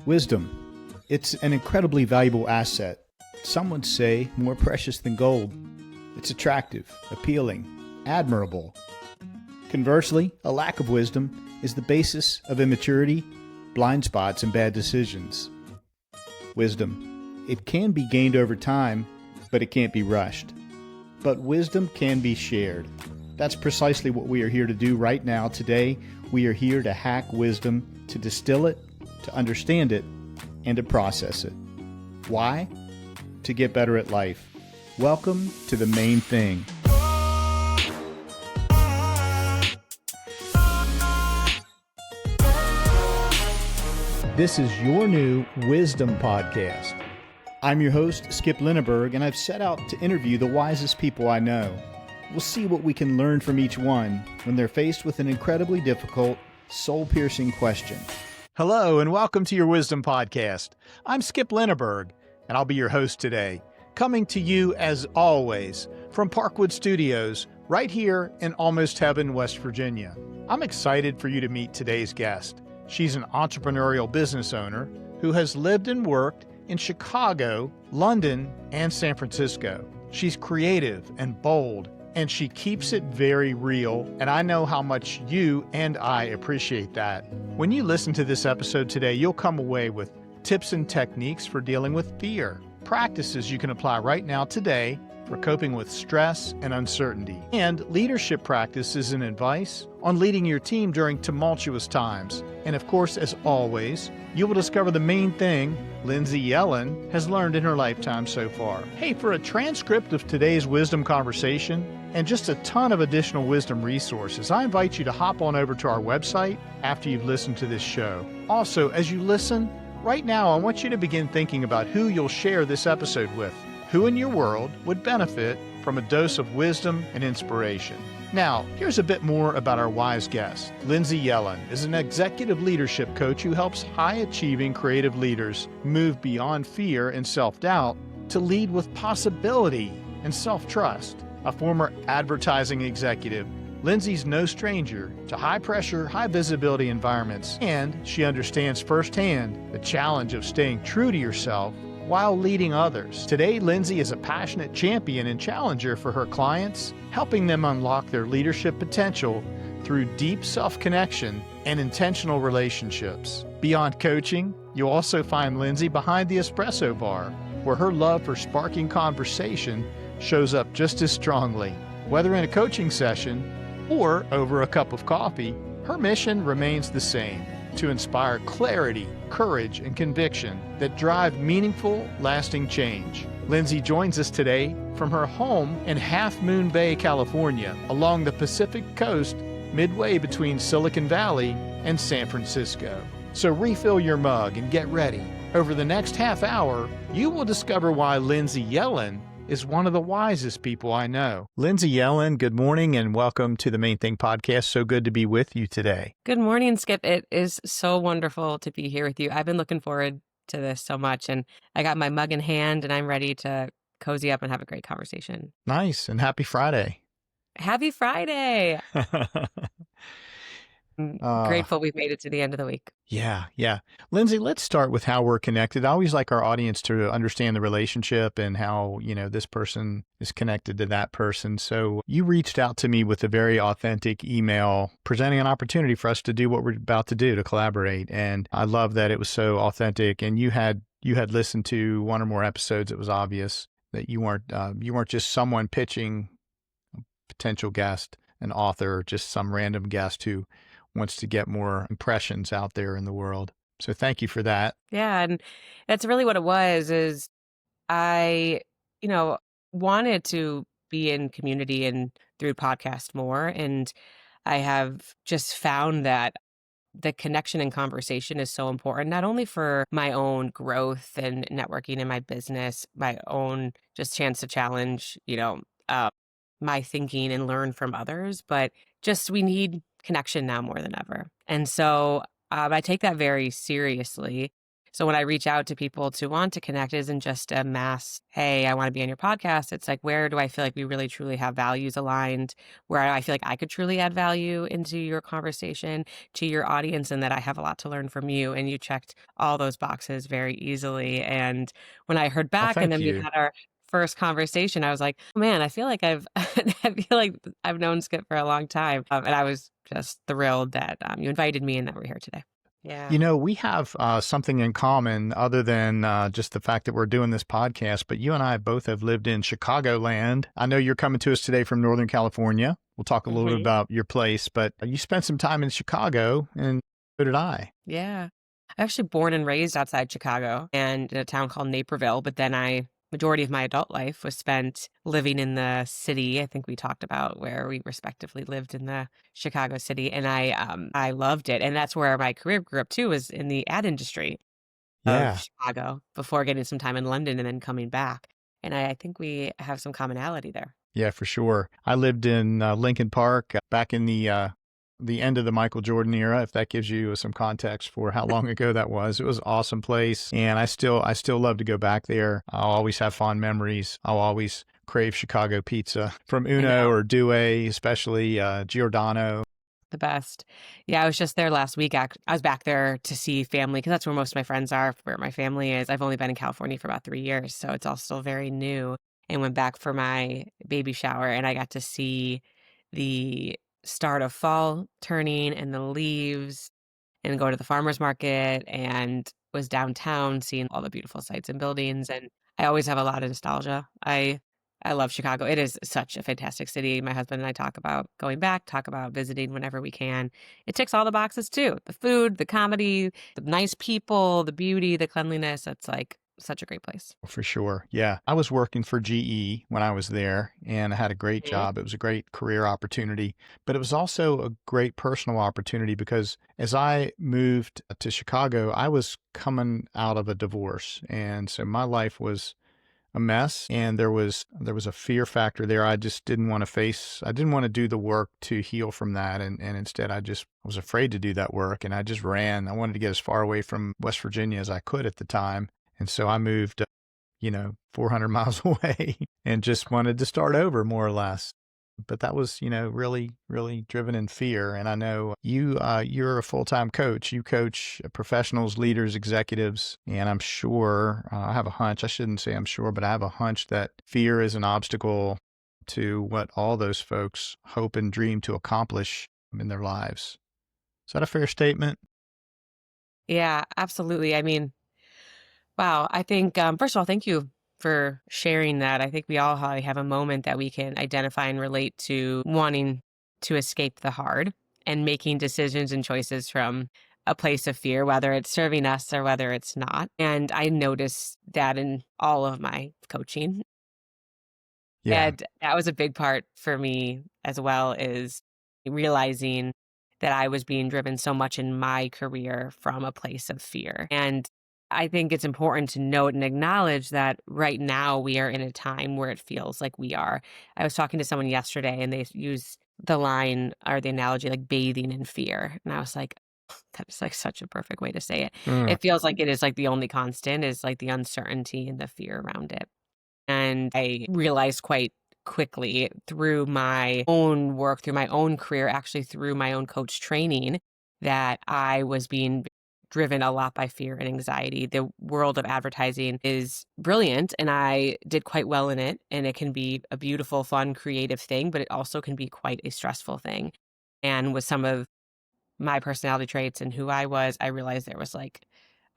Wisdom. It's an incredibly valuable asset. Some would say more precious than gold. It's attractive, appealing, admirable. Conversely, a lack of wisdom is the basis of immaturity, blind spots, and bad decisions. Wisdom. It can be gained over time, but it can't be rushed. But wisdom can be shared. That's precisely what we are here to do right now. Today, we are here to hack wisdom, to distill it, to understand it, and to process it. Why? To get better at life. Welcome to The Main Thing. This is your new Wisdom Podcast. I'm your host, Skip Linneberg, and I've set out to interview the wisest people I know. We'll see what we can learn from each one when they're faced with an incredibly difficult, soul-piercing question. Hello, and welcome to your Wisdom Podcast. I'm Skip Linneberg, and I'll be your host today, coming to you, as always, from Parkwood Studios, right here in Almost Heaven, West Virginia. I'm excited for you to meet today's guest. She's an entrepreneurial business owner who has lived and worked in Chicago, London, and San Francisco. She's creative and bold, and she keeps it very real, and I know how much you and I appreciate that. When you listen to this episode today, you'll come away with tips and techniques for dealing with fear, practices you can apply right now today for coping with stress and uncertainty, and leadership practices and advice on leading your team during tumultuous times. And of course, as always, you will discover the main thing Lindsay Yellin has learned in her lifetime so far. Hey, for a transcript of today's wisdom conversation and just a ton of additional wisdom resources, I invite you to hop on over to our website after you've listened to this show. Also, as you listen, right now I want you to begin thinking about who you'll share this episode with. Who in your world would benefit from a dose of wisdom and inspiration? Now, here's a bit more about our wise guest. Lindsay Yellin is an executive leadership coach who helps high-achieving creative leaders move beyond fear and self-doubt to lead with possibility and self-trust. A former advertising executive, Lindsay's no stranger to high-pressure, high-visibility environments, and she understands firsthand the challenge of staying true to yourself while leading others. Today, Lindsay is a passionate champion and challenger for her clients, helping them unlock their leadership potential through deep self-connection and intentional relationships. Beyond coaching, you'll also find Lindsay behind the espresso bar, where her love for sparking conversation shows up just as strongly. Whether in a coaching session or over a cup of coffee, her mission remains the same: to inspire clarity, courage, and conviction that drive meaningful, lasting change. Lindsay joins us today from her home in Half Moon Bay, California, along the Pacific coast, midway between Silicon Valley and San Francisco. So refill your mug and get ready. Over the next half hour, you will discover why Lindsay Yellin is one of the wisest people I know. Lindsay Yellin, good morning and welcome to the Main Thing Podcast. So good to be with you today. Good morning, Skip. It is so wonderful to be here with you. I've been looking forward to this so much, and I got my mug in hand and I'm ready to cozy up and have a great conversation. Nice, and happy Friday. Happy Friday. I'm grateful we've made it to the end of the week. Yeah. Lindsay, let's start with how we're connected. I always like our audience to understand the relationship and how, this person is connected to that person. So you reached out to me with a very authentic email presenting an opportunity for us to do what we're about to do, to collaborate. And I love that it was so authentic. And you had listened to one or more episodes. It was obvious that you weren't just someone pitching a potential guest, an author, just some random guest who wants to get more impressions out there in the world. So thank you for that. Yeah, and that's really what it was, is I, wanted to be in community and through podcast more. And I have just found that the connection and conversation is so important, not only for my own growth and networking in my business, my own just chance to challenge, my thinking and learn from others, but just we need connection now more than ever. And so I take that very seriously. So when I reach out to people to want to connect, it isn't just a mass, hey, I want to be on your podcast. It's like, where do I feel like we really truly have values aligned, where I feel like I could truly add value into your conversation to your audience and that I have a lot to learn from you. And you checked all those boxes very easily. And when I heard Well, back and thank then we you. had our first conversation, I was like, "Oh, man, I feel like I feel like I've known Skip for a long time." And I was just thrilled that you invited me and that we're here today. Yeah. We have something in common other than just the fact that we're doing this podcast, but you and I both have lived in Chicagoland. I know you're coming to us today from Northern California. We'll talk a little bit Mhm. about your place, but you spent some time in Chicago, and so did I. Yeah. I'm actually born and raised outside Chicago and in a town called Naperville, but then majority of my adult life was spent living in the city. I think we talked about where we respectively lived in the Chicago city, and I loved it. And that's where my career grew up too, was in the ad industry of Yeah. Chicago before getting some time in London and then coming back. And I think we have some commonality there. Yeah, for sure. I lived in Lincoln Park back in the end of the Michael Jordan era, if that gives you some context for how long ago that was. It was an awesome place, and I still love to go back there. I'll always have fond memories. I'll always crave Chicago pizza from I Uno know. or Due, especially Giordano. The best. Yeah, I was just there last week. I was back there to see family because that's where most of my friends are, where my family is. I've only been in California for about 3 years, so it's all still very new. And went back for my baby shower, and I got to see the start of fall turning and the leaves and go to the farmer's market and was downtown seeing all the beautiful sights and buildings, and I always have a lot of nostalgia. I love Chicago. It is such a fantastic city. My husband and I talk about going back, talk about visiting whenever we can. It ticks all the boxes too. The food, the comedy, the nice people, the beauty, the cleanliness. It's like such a great place. For sure. Yeah. I was working for GE when I was there, and I had a great Mhm. job. It was a great career opportunity, but it was also a great personal opportunity because as I moved to Chicago, I was coming out of a divorce. And so my life was a mess, and there was a fear factor there. I just didn't want to face, I didn't want to do the work to heal from that. And instead I was afraid to do that work, and I just ran. I wanted to get as far away from West Virginia as I could at the time. And so I moved 400 miles away and just wanted to start over more or less. But that was, really, really driven in fear. And I know you're a full-time coach. You coach professionals, leaders, executives. And I'm sure, I have a hunch, I shouldn't say I'm sure, but I have a hunch that fear is an obstacle to what all those folks hope and dream to accomplish in their lives. Is that a fair statement? Yeah, absolutely. I mean, wow. I think, first of all, thank you for sharing that. I think we all have a moment that we can identify and relate to wanting to escape the hard and making decisions and choices from a place of fear, whether it's serving us or whether it's not. And I noticed that in all of my coaching. Yeah, And that was a big part for me as well, is realizing that I was being driven so much in my career from a place of fear. And I think it's important to note and acknowledge that right now we are in a time where it feels like we are. I was talking to someone yesterday and they use the line or the analogy like bathing in fear. And I was like, that is like such a perfect way to say it. Mm, It feels like it is like the only constant is like the uncertainty and the fear around it. And I realized quite quickly through my own work, through my own career, actually through my own coach training, that I was being driven a lot by fear and anxiety. The world of advertising is brilliant and I did quite well in it. And it can be a beautiful, fun, creative thing, but it also can be quite a stressful thing. And with some of my personality traits and who I was, I realized there was like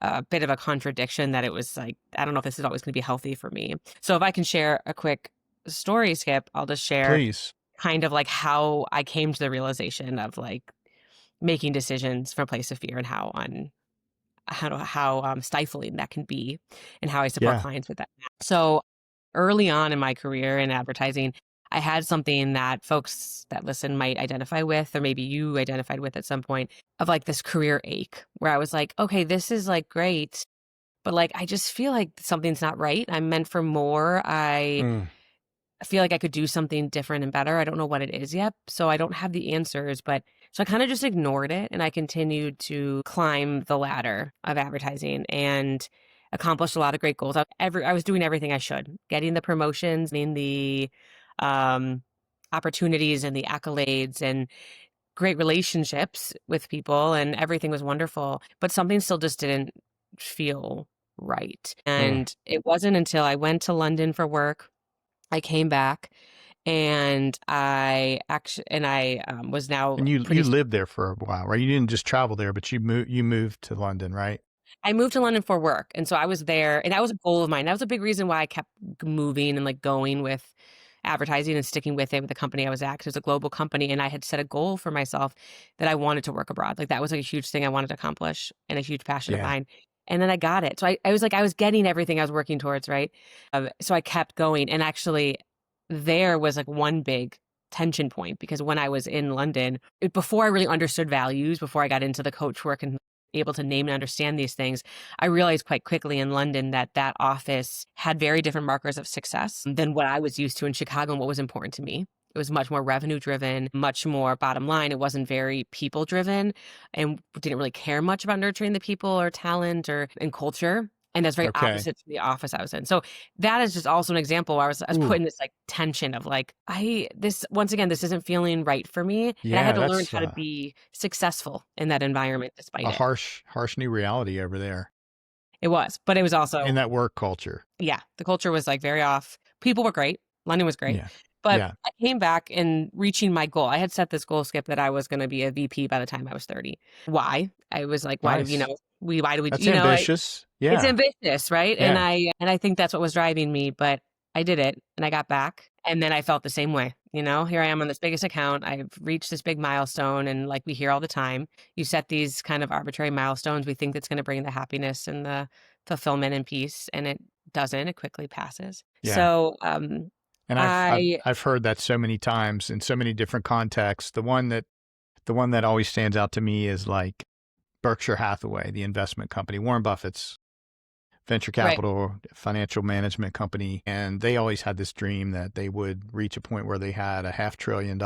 a bit of a contradiction that it was like, I don't know if this is always going to be healthy for me. So if I can share a quick story, Skip, I'll just share please. kind of like how I came to the realization of like making decisions from a place of fear and how stifling that can be and how I support Yeah. clients with that. So early on in my career in advertising, I had something that folks that listen might identify with, or maybe you identified with at some point, of like this career ache where I was like, okay, this is like great, but like I just feel like something's not right. I'm meant for more. I Mm, feel like I could do something different and better. I don't know what it is yet. So I don't have the answers, but So I kind of just ignored it, and I continued to climb the ladder of advertising and accomplished a lot of great goals. I was doing everything I should, getting the promotions, getting the um, opportunities and the accolades and great relationships with people, and everything was wonderful. But something still just didn't feel right. Ugh. And it wasn't until I went to London for work, I came back, and I was now And you pretty. lived there for a while, right? You didn't just travel there, but you moved to London, right? I moved to London for work, and so I was there, and that was a goal of mine. That was a big reason why I kept moving and like going with advertising and sticking with it with the company I was at, 'cause it was a global company, and I had set a goal for myself that I wanted to work abroad. Like that was like a huge thing I wanted to accomplish and a huge passion of Yeah. mine. And then I got it. So I was like, I was getting everything I was working towards, right? So I kept going, and actually, there was like one big tension point because when I was in London, before I really understood values, before I got into the coach work and able to name and understand these things, I realized quite quickly in London that that office had very different markers of success than what I was used to in Chicago and what was important to me. It was much more revenue driven, much more bottom line. It wasn't very people driven and didn't really care much about nurturing the people or talent or and culture. And that's very Okay. opposite to the office I was in. So that is just also an example where I was Ooh. put in this like tension of like, once again, this isn't feeling right for me. And I had Yeah, to learn that's how to be successful in that environment despite a it. harsh new reality over there It was, but it was in also, that work culture. yeah, the culture was like very off. People were great. London was great. Yeah. But Yeah. I came back and reaching my goal. I had set this goal, Skip, that I was going to be a VP by the time I was 30. Why? I was like, why do, Nice. why do we, That's ambitious. it's Yeah. ambitious, right? And Yeah. I think that's what was driving me, but I did it and I got back and then I felt the same way. Here I am on this biggest account. I've reached this big milestone and like we hear all the time, you set these kind of arbitrary milestones. We think that's going to bring the happiness and the fulfillment and peace, and it doesn't. It quickly passes. Yeah. So, And I I've heard that so many times in so many different contexts. The one that always stands out to me is like Berkshire Hathaway, the investment company, Warren Buffett's venture right. capital financial management company, and they always had this dream that they would reach a point where they had $500 billion,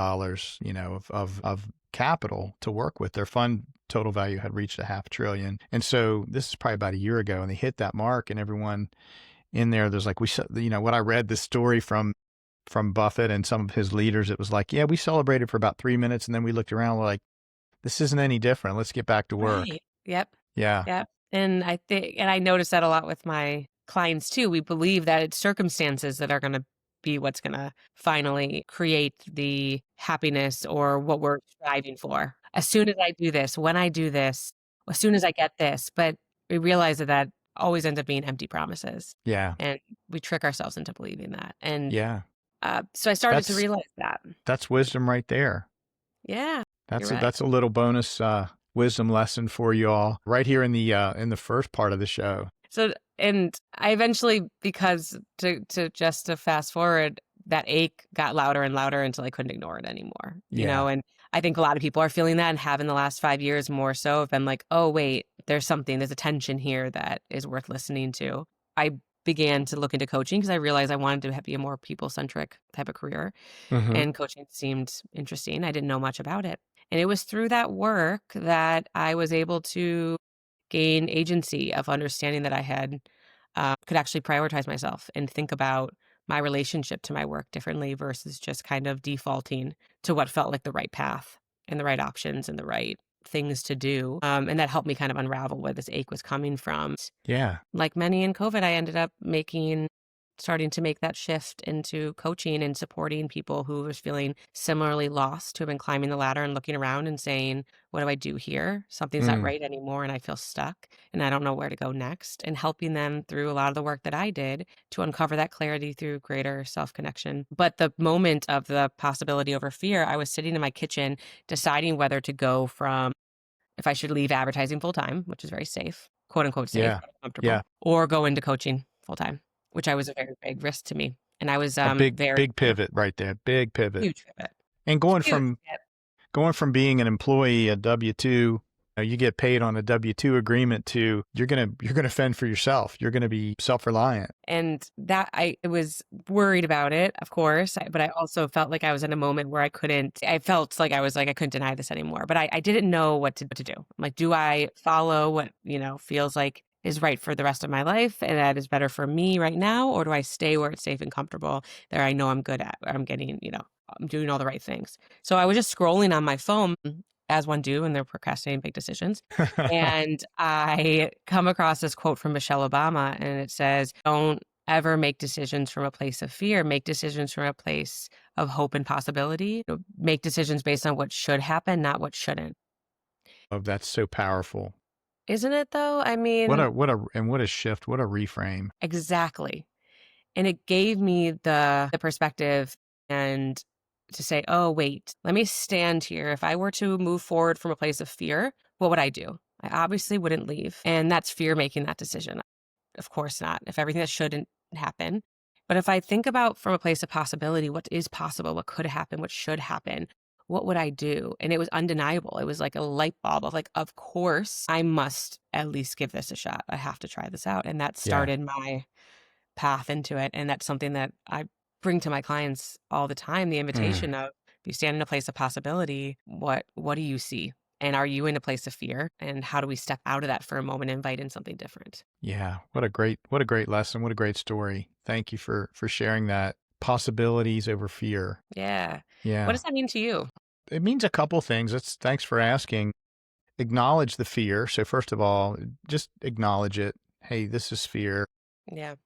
of capital to work with. Their fund total value had reached $500 billion, and so this is probably about a year ago, and they hit that mark, and everyone in there, there's like what I read this story from Buffett and some of his leaders. It was like, yeah, we celebrated for about 3 minutes, and then we looked around, we're like, this isn't any different. Let's get back to work. Right. Yep. Yeah. Yep. And I notice that a lot with my clients too. We believe that it's circumstances that are going to be what's going to finally create the happiness or what we're striving for. As soon as I do this, when I do this, as soon as I get this, but we realize that that always ends up being empty promises, Yeah. and we trick ourselves into believing that. And Yeah. so I started to That's realize that. That's wisdom right there. Yeah, you're That's a, right. that's a little bonus wisdom lesson for you all right here in the first part of the show. So, and I eventually, because to fast forward, that ache got louder and louder until I couldn't ignore it anymore. Yeah. And I think a lot of people are feeling that and have in the last 5 years more so have been like, oh, wait, there's a tension here that is worth listening to. I began to look into coaching because I realized I wanted to be a more people-centric type of career, Hmm. and coaching seemed interesting. I didn't know much about it. And it was through that work that I was able to gain agency of understanding that I had could actually prioritize myself and think about my relationship to my work differently versus just kind of defaulting to what felt like the right path and the right options and the right things to do. And that helped me kind of unravel where this ache was coming from. Yeah. Like many in COVID, I ended up starting to make that shift into coaching and supporting people who was feeling similarly lost, who have been climbing the ladder and looking around and saying, what do I do here? Something's not Mm. right anymore and I feel stuck and I don't know where to go next. And helping them through a lot of the work that I did to uncover that clarity through greater self-connection. But the moment of the possibility over fear, I was sitting in my kitchen deciding whether to go from if I should leave advertising full time, which is very safe, quote unquote safe, Yeah. comfortable, Yeah. or go into coaching full time, which I was a very big risk to me. And I was A big very big pivot right there. Big pivot. huge pivot. And going Huge from pivot. going from being an employee, a W-2, You get paid on a W-2 agreement to, you're going to fend for yourself. You're going to be self-reliant. And that I was worried about it, of course, but I also felt like I was in a moment where I felt like I couldn't deny this anymore, but I didn't know what to do. I'm like, do I follow what, feels like is right for the rest of my life and that is better for me right now? Or do I stay where it's safe and comfortable that I know I'm good at, I'm getting, I'm doing all the right things. So I was just scrolling on my phone as one do when they're procrastinating big decisions. And I come across this quote from Michelle Obama, and it says, don't ever make decisions from a place of fear. Make decisions from a place of hope and possibility. Make decisions based on what should happen, not what shouldn't. Oh, that's so powerful. Isn't it though? I mean, What a shift, what a reframe. exactly. And it gave me the perspective and to say, oh, wait, let me stand here. If I were to move forward from a place of fear, what would I do? I obviously wouldn't leave. And that's fear making that decision. Of course not. If everything that shouldn't happen. But if I think about from a place of possibility, what is possible, what could happen, what should happen, what would I do? And it was undeniable. It was like a light bulb of like, of course, I must at least give this a shot. I have to try this out. And that Yeah. started my path into it. And that's something that I bring to my clients all the time, the invitation of, if you stand in a place of possibility, what do you see? And are you in a place of fear? And how do we step out of that for a moment and invite in something different? Yeah. What a great lesson. What a great story. Thank you for sharing that. Possibilities over fear. Yeah. What Yeah. does that mean to you? It means a couple things. Thanks for asking. Acknowledge the fear. So first of all, just acknowledge it. Hey, this is fear. Yeah.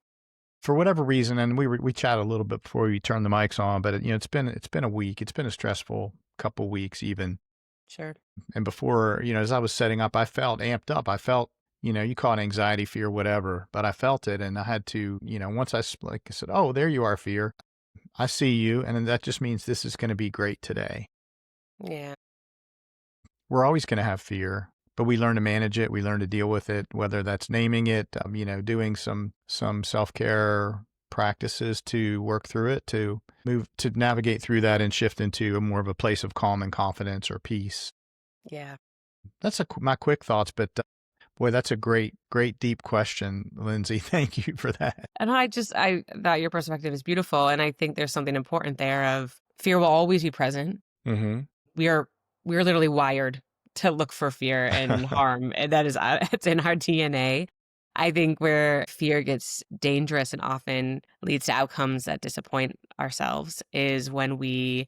For whatever reason, and we chat a little bit before we turn the mics on, but it's been a week. It's been a stressful couple weeks even. Sure. And before, as I was setting up, I felt amped up. I felt, you call it anxiety, fear, whatever, but I felt it. And I had to, once I said, oh, there you are, fear. I see you. And then that just means this is going to be great today. Yeah. We're always going to have fear, but we learn to manage it. We learn to deal with it, whether that's naming it, doing some self-care practices to work through it, to navigate through that and shift into a more of a place of calm and confidence or peace. Yeah. That's my quick thoughts, but boy, that's a great deep question, Lindsay. Thank you for that. And I thought your perspective is beautiful. And I think there's something important there of fear will always be present. Mm-hmm. We're literally wired to look for fear and harm. And that is, it's in our DNA. I think where fear gets dangerous and often leads to outcomes that disappoint ourselves is when we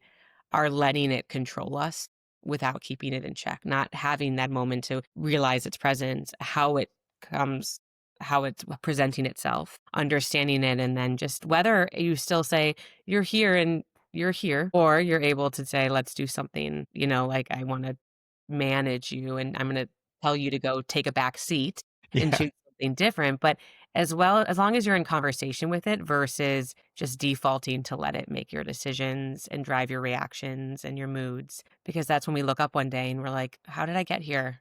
are letting it control us without keeping it in check, not having that moment to realize its presence, how it comes, how it's presenting itself, understanding it, and then just whether you still say, you're here and you're here, or you're able to say, let's do something, like I want to manage you and I'm going to tell you to go take a back seat and Yeah. choose something different. But as long as you're in conversation with it versus just defaulting to let it make your decisions and drive your reactions and your moods, because that's when we look up one day and we're like, how did I get here?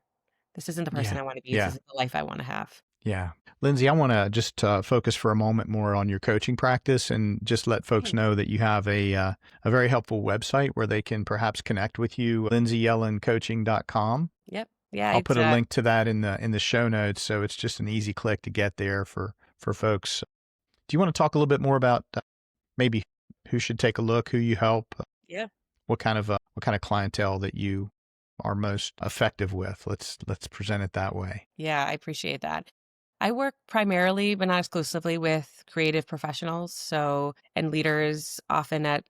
This isn't the person Yeah. I want to be. Yeah. This isn't the life I want to have. Yeah. Lindsay, I want to just focus for a moment more on your coaching practice and just let folks know that you have a very helpful website where they can perhaps connect with you, lindsayyellincoaching.com. Yep. Yeah. I'll put a link to that in the show notes. So it's just an easy click to get there for folks. Do you want to talk a little bit more about maybe who should take a look, who you help? Yeah. What kind of clientele that you are most effective with? Let's present it that way. Yeah. I appreciate that. I work primarily, but not exclusively, with creative professionals, and leaders, often at,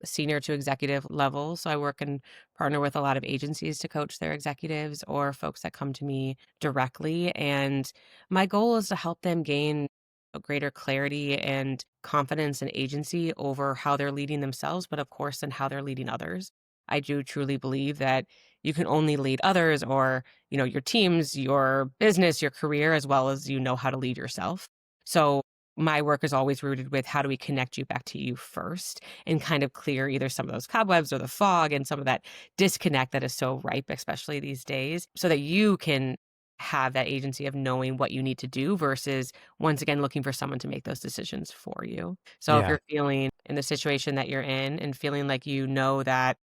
senior to executive level. So I work and partner with a lot of agencies to coach their executives or folks that come to me directly. And my goal is to help them gain a greater clarity and confidence and agency over how they're leading themselves, but of course, in how they're leading others. I do truly believe that you can only lead others or, your teams, your business, your career, as well as how to lead yourself. So my work is always rooted with how do we connect you back to you first and kind of clear either some of those cobwebs or the fog and some of that disconnect that is so ripe, especially these days, so that you can have that agency of knowing what you need to do versus once again looking for someone to make those decisions for you. So if Yeah. you're feeling in the situation that you're in and feeling like that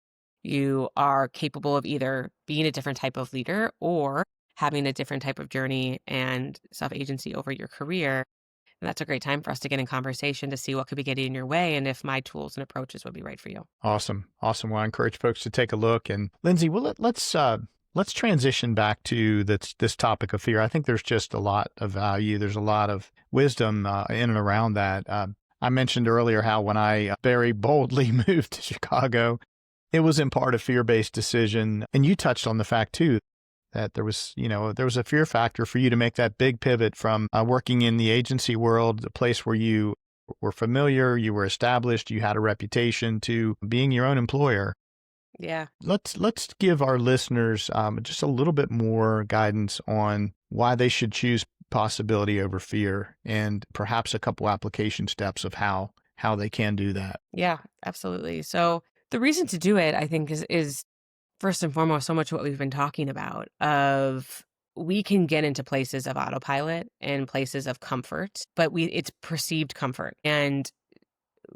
you are capable of either being a different type of leader or having a different type of journey and self-agency over your career. And that's a great time for us to get in conversation to see what could be getting in your way and if my tools and approaches would be right for you. Awesome. Awesome. Well, I encourage folks to take a look. And Lindsay, let's transition back to this topic of fear. I think there's just a lot of value. There's a lot of wisdom in and around that. I mentioned earlier how when I very boldly moved to Chicago, it was in part a fear-based decision. And you touched on the fact too, that there was a fear factor for you to make that big pivot from working in the agency world, the place where you were familiar, you were established, you had a reputation, to being your own employer. Yeah. Let's give our listeners just a little bit more guidance on why they should choose possibility over fear, and perhaps a couple application steps of how they can do that. Yeah, absolutely. So the reason to do it, I think, is first and foremost so much what we've been talking about of we can get into places of autopilot and places of comfort, but it's perceived comfort. And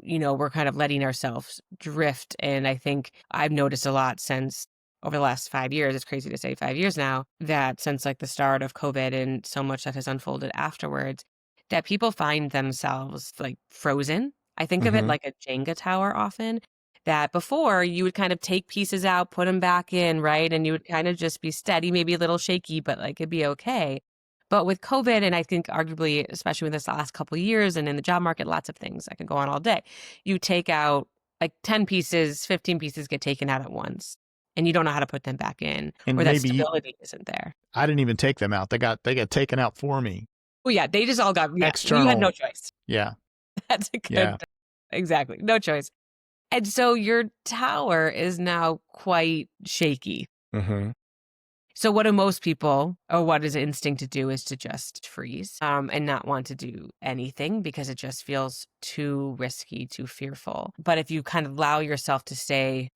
we're kind of letting ourselves drift. And I think I've noticed a lot since over the last 5 years, it's crazy to say 5 years now, that since like the start of COVID and so much that has unfolded afterwards, that people find themselves like frozen. I think of it like a Jenga tower often, that before you would kind of take pieces out, put them back in, right? And you would kind of just be steady, maybe a little shaky, but like it'd be okay. But with COVID, and I think arguably, especially with this last couple of years and in the job market, lots of things, I can go on all day. You take out like 10 pieces, 15 pieces get taken out at once, and you don't know how to put them back in, And or that maybe stability isn't there. I didn't even take them out. They got taken out for me. Well, yeah, they just all got, External. you had no choice. Yeah. That's a good, Yeah. exactly, no choice. And so your tower is now quite shaky. So what do most people, or what is instinct to do, is to just freeze and not want to do anything because it just feels too risky, too fearful. But if you kind of allow yourself to stay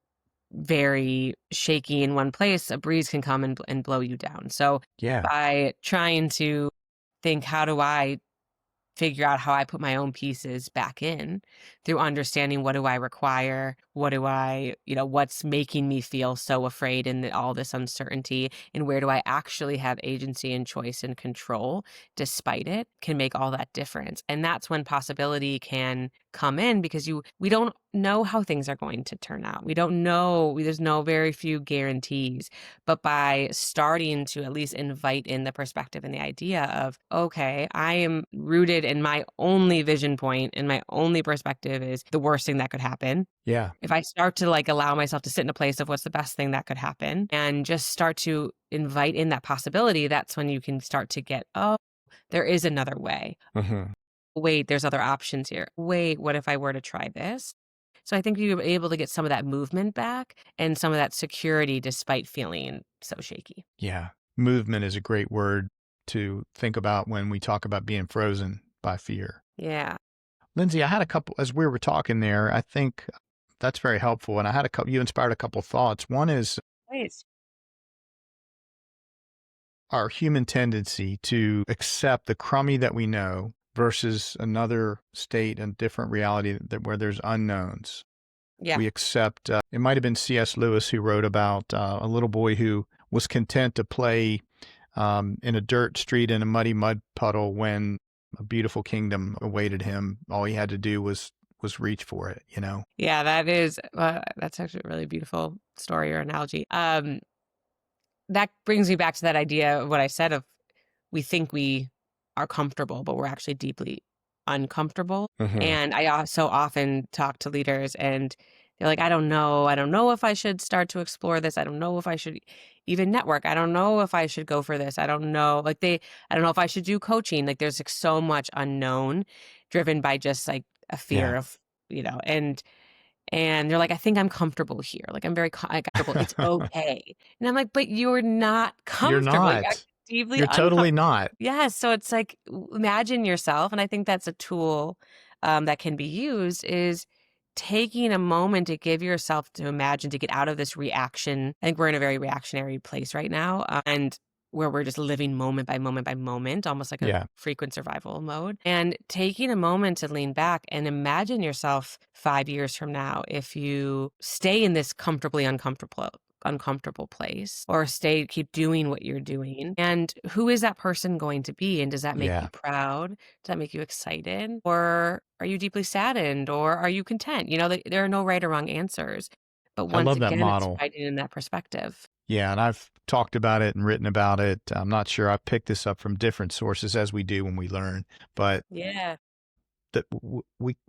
very shaky in one place, a breeze can come and blow you down. So Yeah. by trying to think, how do I figure out how I put my own pieces back in through understanding what do I require, what do I, what's making me feel so afraid and all this uncertainty, and where do I actually have agency and choice and control despite it, can make all that difference. And that's when possibility can come in, because we don't know how things are going to turn out. We don't know, there's very few guarantees. But by starting to at least invite in the perspective and the idea of, okay, I am rooted in my only vision point and my only perspective is the worst thing that could happen. Yeah. If I start to like allow myself to sit in a place of what's the best thing that could happen and just start to invite in that possibility, that's when you can start to get, oh, there is another way. Wait, there's other options here. Wait, what if I were to try this? So I think you were able to get some of that movement back and some of that security despite feeling so shaky. Yeah. Movement is a great word to think about when we talk about being frozen by fear. Yeah. Lindsay, I had a couple, as we were talking there, I think that's very helpful. And I had you inspired a couple thoughts. One is Please. our human tendency to accept the crummy that we know versus another state and different reality where there's unknowns. Yeah. We accept, it might have been C.S. Lewis who wrote about a little boy who was content to play in a dirt street in a muddy mud puddle when a beautiful kingdom awaited him. All he had to do was reach for it, Yeah, that's actually a really beautiful story or analogy. That brings me back to that idea of what I said of we think we are comfortable, but we're actually deeply uncomfortable. And I also often talk to leaders and they're like, I don't know if I should start to explore this. I don't know if I should even network. I don't know if I should go for this. I don't know. I don't know if I should do coaching. Like there's like so much unknown driven by just like a fear of, and they're like, I think I'm comfortable here. Like I'm very comfortable. It's okay. And I'm like, but you're not comfortable. You're not. Deeply You're totally not. Yeah. So it's like, imagine yourself. And I think that's a tool that can be used, is taking a moment to give yourself to imagine, to get out of this reaction. I think we're in a very reactionary place right now. And where we're just living moment by moment by moment, almost like a Yeah. frequent survival mode. And taking a moment to lean back and imagine yourself 5 years from now if you stay in this uncomfortable place or keep doing what you're doing, and who is that person going to be, and does that make you Yeah. proud, does that make you excited, or are you deeply saddened, or are you content? There are no right or wrong answers, but I once love that again it's model. finding in that perspective. Yeah, and I've talked about it and written about it. I'm not sure I picked this up from different sources as we do when we learn, but Yeah.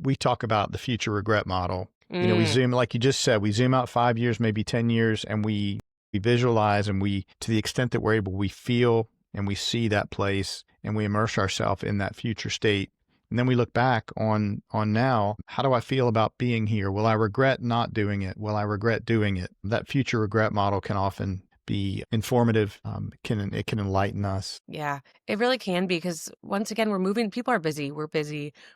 we talk about the future regret model. We Mm, zoom, like you just said, we zoom out 5 years, maybe 10 years, and we visualize, and to the extent that we're able, we feel and we see that place and we immerse ourselves in that future state. And then we look back on now. How do I feel about being here? Will I regret not doing it? Will I regret doing it? That future regret model can often be informative. It can enlighten us. yeah, it really can be, because once again, people are busy, we're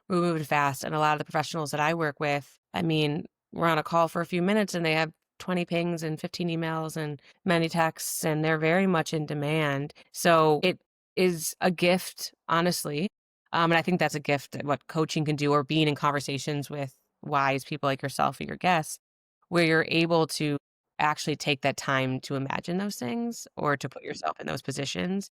moving fast. And a lot of the professionals that I work with, I mean, we're on a call for a few minutes and they have 20 pings and 15 emails and many texts, and they're very much in demand. So it is a gift, honestly. And I think that's a gift, what coaching can do, or being in conversations with wise people like yourself or your guests, where you're able to actually take that time to imagine those things or to put yourself in those positions.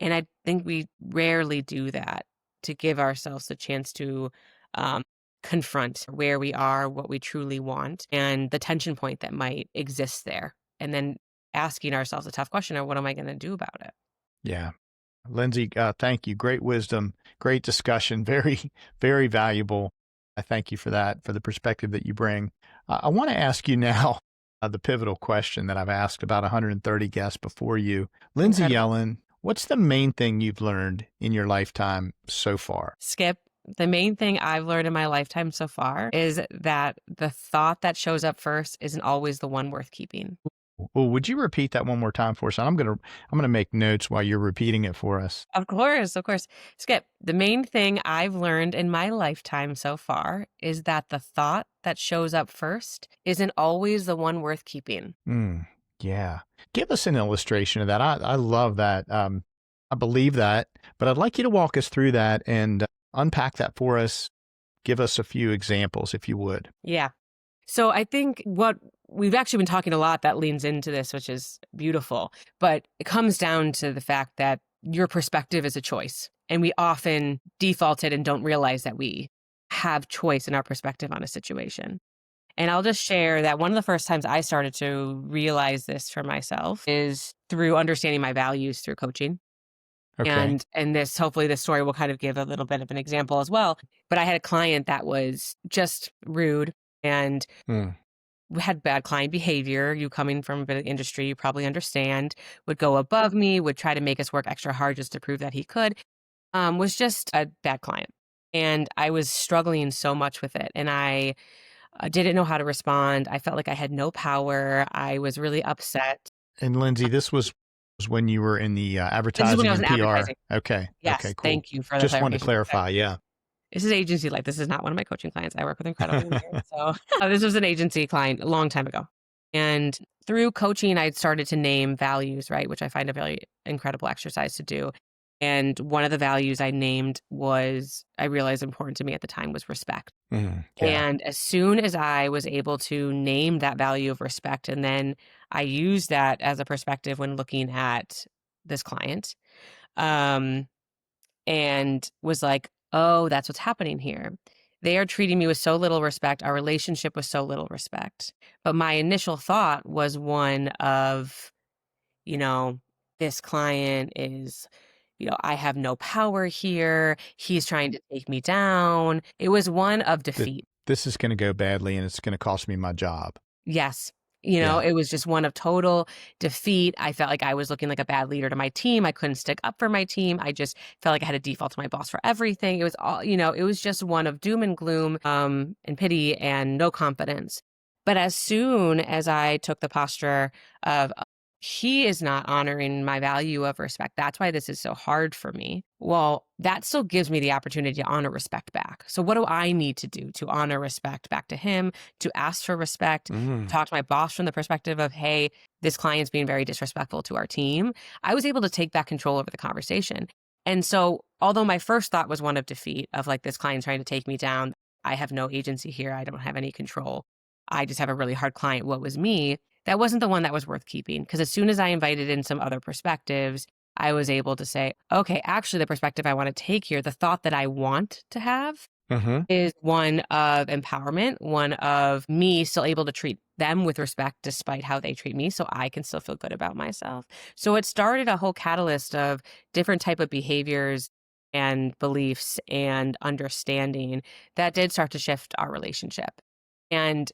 And I think we rarely do that, to give ourselves the chance to um, confront where we are, what we truly want, and the tension point that might exist there. And then asking ourselves a tough question of, what am I going to do about it? Yeah. Lindsay, thank you. Great wisdom, great discussion, very, very valuable. I thank you for that, for the perspective that you bring. I want to ask you now the pivotal question that I've asked about 130 guests before you. Lindsay Incredible. Yellin, what's the main thing you've learned in your lifetime so far? Skip, the main thing I've learned in my lifetime so far is that the thought that shows up first isn't always the one worth keeping. Well, would you repeat that one more time for us? I'm gonna make notes while you're repeating it for us. Of course, of course. Skip, the main thing I've learned in my lifetime so far is that the thought that shows up first isn't always the one worth keeping. Mm, yeah. Give us an illustration of that. I love that. I believe that, but I'd like you to walk us through that and unpack that for us. Give us a few examples, if you would. Yeah. So I think what we've actually been talking a lot that leans into this, which is beautiful, but it comes down to the fact that your perspective is a choice. And we often default it and don't realize that we have choice in our perspective on a situation. And I'll just share that one of the first times I started to realize this for myself is through understanding my values through coaching. Okay. And this, hopefully this story will kind of give a little bit of an example as well. But I had a client that was just rude and Mm, we had bad client behavior. You coming from a bit of industry, you probably understand, would go above me, would try to make us work extra hard just to prove that he could. Was just a bad client. And I was struggling so much with it. And I didn't know how to respond. I felt like I had no power. I was really upset. and Lindsay, this was when you were in the This is when I advertising was and in PR. advertising. Okay. Yes. Okay, cool. Thank you for the Just wanted to clarification. clarify. Yeah. This is agency life. This is not one of my coaching clients. I work with incredible women. So this was an agency client a long time ago. And through coaching, I'd started to name values, right? Which I find a very incredible exercise to do. And one of the values I named I realized important to me at the time, was respect. Yeah. And as soon as I was able to name that value of respect, and then I used that as a perspective when looking at this client, um, and was like, oh, that's what's happening here. They are treating me with so little respect. Our relationship with so little respect. But my initial thought was one of, you know, this client is, I have no power here. He's trying to take me down. It was one of Th- defeat. this is going to go badly and it's going to cost me my job. Yes. Yeah. It was just one of total defeat. I felt like I was looking like a bad leader to my team. I couldn't stick up for my team. I just felt like I had to default to my boss for everything. It was all, it was just one of doom and gloom, and pity and no confidence. But as soon as I took the posture of, he is not honoring my value of respect. That's why this is so hard for me. Well, that still gives me the opportunity to honor respect back. So what do I need to do to honor respect back to him, to ask for respect, Mm. talk to my boss from the perspective of, hey, this client's being very disrespectful to our team? I was able to take back control over the conversation. And so, although my first thought was one of defeat, of like, this client's trying to take me down, I have no agency here, I don't have any control, I just have a really hard client, what was me? That wasn't the one that was worth keeping, because as soon as I invited in some other perspectives, I was able to say, okay, actually, the perspective I want to take here, the thought that I want to have Mm-hmm. is one of empowerment, one of me still able to treat them with respect despite how they treat me, so I can still feel good about myself. So it started a whole catalyst of different type of behaviors and beliefs and understanding that did start to shift our relationship. And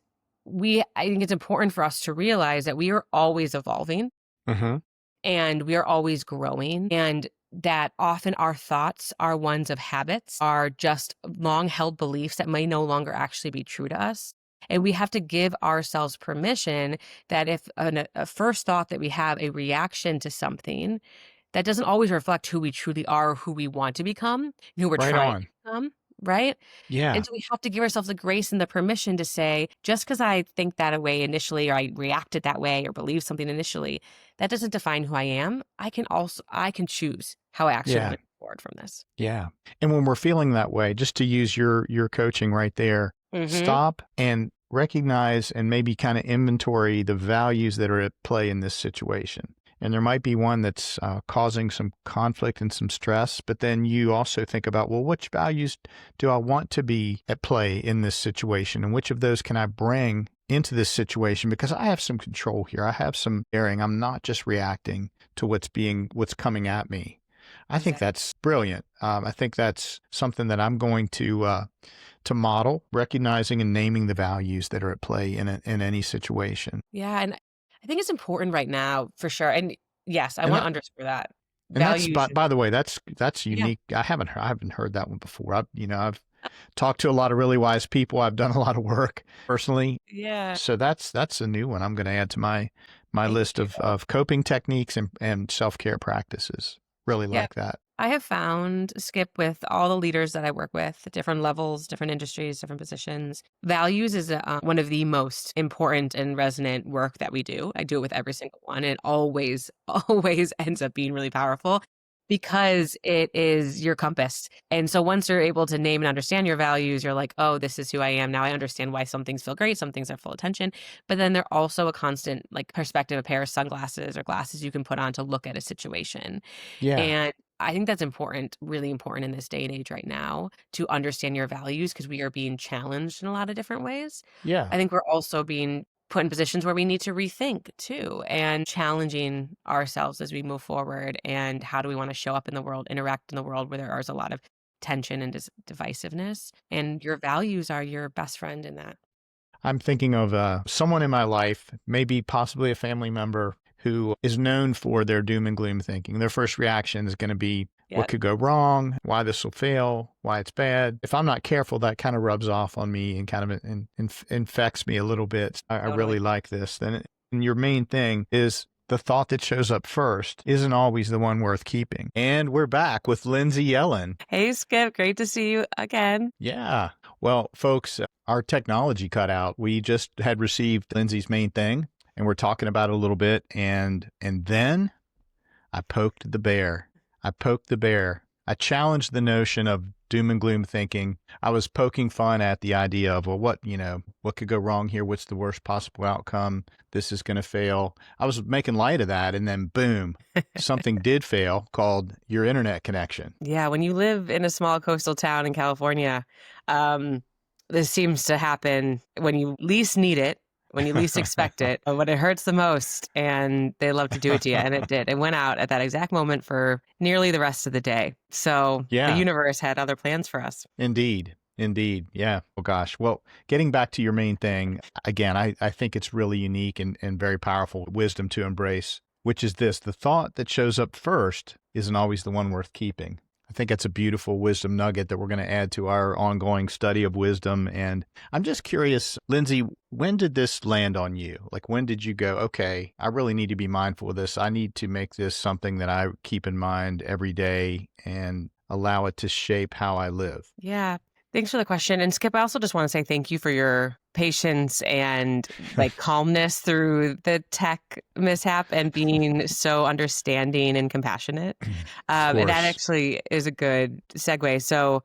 I think it's important for us to realize that we are always evolving Mm-hmm. and we are always growing, and that often our thoughts are ones of habits, are just long held beliefs that may no longer actually be true to us. And we have to give ourselves permission that if a first thought that we have, a reaction to something, that doesn't always reflect who we truly are, who we want to become, who we're Right trying to on. become, right? Yeah. And so we have to give ourselves the grace and the permission to say, just because I think that way initially, or I reacted that way, or believe something initially, that doesn't define who I am. I can choose how I actually want Yeah. to move forward from this. Yeah. And when we're feeling that way, just to use your coaching right there, Mm-hmm. stop and recognize and maybe kind of inventory the values that are at play in this situation. And there might be one that's causing some conflict and some stress, but then you also think about, well, which values do I want to be at play in this situation? And which of those can I bring into this situation? Because I have some control here. I have some bearing. I'm not just reacting to what's coming at me. I think Exactly. that's brilliant. I think that's something that I'm going to model, recognizing and naming the values that are at play in any situation. Yeah. And I think it's important right now for sure. And yes, I And want to that underscore that. and that's Value should, by the way, that's yeah. unique. I haven't heard that one before. I've talked to a lot of really wise people. I've done a lot of work personally. Yeah. So that's a new one I'm going to add to my Thank list you. of coping techniques and self-care practices. Really Yeah. like that. I have found, Skip, with all the leaders that I work with, different levels, different industries, different positions, values is one of the most important and resonant work that we do. I do it with every single one. And it always, always ends up being really powerful because it is your compass. And so once you're able to name and understand your values, you're like, oh, this is who I am. Now I understand why some things feel great, some things are full attention. But then they're also a constant like perspective, a pair of sunglasses or glasses you can put on to look at a situation. Yeah. And I think that's important, really important in this day and age right now to understand your values because we are being challenged in a lot of different ways. Yeah. I think we're also being put in positions where we need to rethink too and challenging ourselves as we move forward. And how do we want to show up in the world, interact in the world where there is a lot of tension and divisiveness? And your values are your best friend in that. I'm thinking of someone in my life, maybe possibly a family member, who is known for their doom and gloom thinking. Their first reaction is going to be Yeah, what could go wrong, why this will fail, why it's bad. If I'm not careful, that kind of rubs off on me and kind of infects me a little bit. I totally. really like this. And your main thing is the thought that shows up first isn't always the one worth keeping. And we're back with Lindsay Yellin. Hey, Skip, great to see you again. Yeah. Well, folks, our technology cut out. We just had received Lindsay's main thing, and we're talking about it a little bit. And then I poked the bear. I poked the bear. I challenged the notion of doom and gloom thinking. I was poking fun at the idea of, well, what could go wrong here? What's the worst possible outcome? This is going to fail. I was making light of that. And then boom, something did fail called your internet connection. Yeah, when you live in a small coastal town in California, um, this seems to happen when you least need it, when you least expect it, when it hurts the most, and they love to do it to you. And it did. It went out at that exact moment for nearly the rest of the day. So the Yeah. universe had other plans for us. Indeed. Indeed. Yeah. Oh, gosh. Well, getting back to your main thing, again, I think it's really unique and very powerful wisdom to embrace, which is this: the thought that shows up first isn't always the one worth keeping. I think that's a beautiful wisdom nugget that we're going to add to our ongoing study of wisdom. And I'm just curious, Lindsay, when did this land on you? Like, when did you go, okay, I really need to be mindful of this. I need to make this something that I keep in mind every day and allow it to shape how I live? Yeah. Thanks for the question. And Skip, I also just want to say thank you for your patience and like calmness through the tech mishap and being so understanding and compassionate. Of And that course. actually is a good segue. So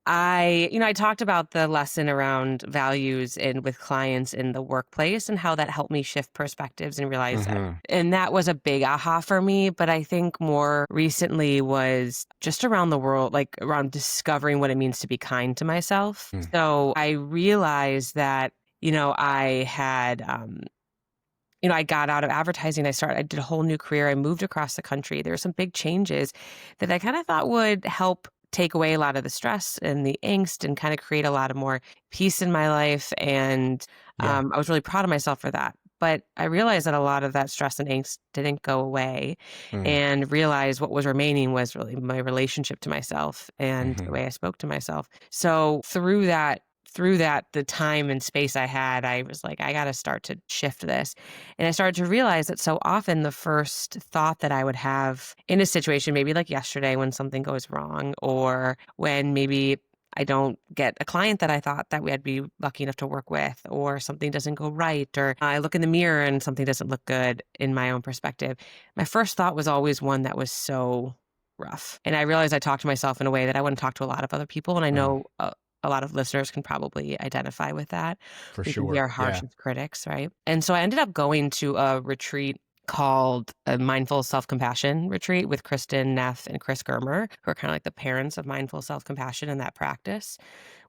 I talked about the lesson around values and with clients in the workplace and how that helped me shift perspectives and realize that. Mm-hmm. And that was a big aha for me. But I think more recently was just around the world, like around discovering what it means to be kind to myself. Mm. So I realized that, I had, I got out of advertising. I did a whole new career. I moved across the country. There were some big changes that I kind of thought would help take away a lot of the stress and the angst and kind of create a lot of more peace in my life. And Yeah. I was really proud of myself for that. But I realized that a lot of that stress and angst didn't go away, Mm. and realized what was remaining was really my relationship to myself and the Mm-hmm. way I spoke to myself. So through that, the time and space I had, I was like, I got to start to shift this. And I started to realize that so often the first thought that I would have in a situation, maybe like yesterday when something goes wrong, or when maybe I don't get a client that I thought that I'd be lucky enough to work with, or something doesn't go right, or I look in the mirror and something doesn't look good in my own perspective. My first thought was always one that was so rough. And I realized I talked to myself in a way that I wouldn't talk to a lot of other people. And I know a lot of listeners can probably identify with that. For We can be our sure. Yeah. harshest critics, right? And so I ended up going to a retreat called a Mindful Self-Compassion Retreat with Kristen Neff and Chris Germer, who are kind of like the parents of mindful self-compassion in that practice,